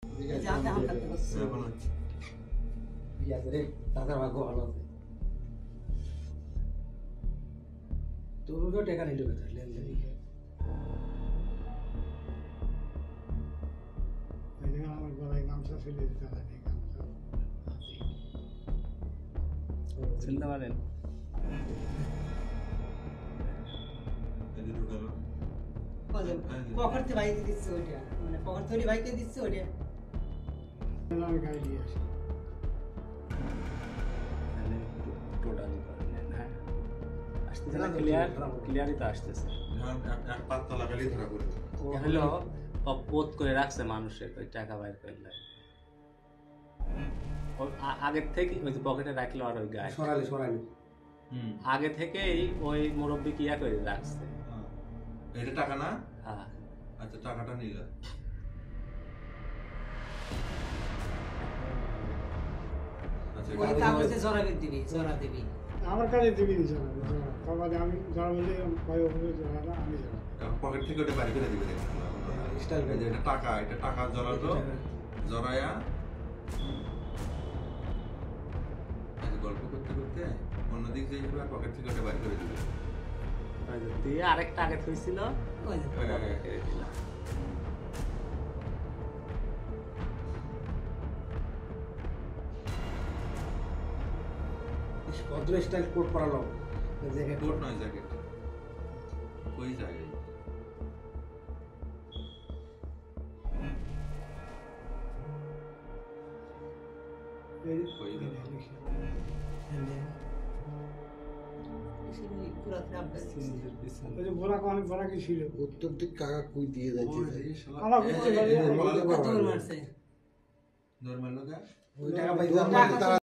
যাতে হাম করতে বসছে এখন হচ্ছে ইয়াদের দাদার ভাগ্য ভালো আছে তোরও টাকা নিল কথা লেনদেন আমার গলায় গামছা ফেলে দিতে হয় গামছা চিনতে পারেন এদিকে ঢুকালো পকেট থেকে বাইকে দিচ্ছে ওইটা মানে পকেট থেকে বাইকে দিচ্ছে ওইটা আমি গাড়ি নিয়ে আসি টোটালি করেন হ্যাঁ আসতেছে না ক্লিয়ারই তো আসতেছে এক পাত্তা লাগালি ধরা পড়বে ও হলো পোত করে রাখছে মানুষের ওই টাকা বাইর করলে আগের থেকে ওই যে পকেটে রাখলো আর ওই গায়ে সরালি আগে থেকেই ওই মুরব্বী কিয়া করে রাখছে এটা টাকা না হ্যাঁ আচ্ছা টাকাটা নিল আচ্ছা ওই কাগজে জরা দিবি আমার কাছে দিবি নি জরা বাবা আমি জরা বলে ভাই ওখানে জরাটা আমি জরা পকেট থেকে ওটা বাড়ি করে দিবে দেখুন স্টাইল এটা টাকা জড়ালো জড়ায়া গল্প করতে করতে অন্যদিক যে পকেট থেকে ওটা বাড়ি করে দিবে দিয়ে আরেকটা আগে থইছিল ওই যে ভদ্র স্টাইল কোট পরালো জায়গায় কোট নয় জ্যাকেট কই জায়গায় পুরা ক্রাম ওই যে বোরা অনেক বড় কি ছিল উত্তর দিক কাকা কুই দিয়ে যাচ্ছে আমার বুঝতে পারি কত মারছে নরমাল লোক ওই টাকা পাইছে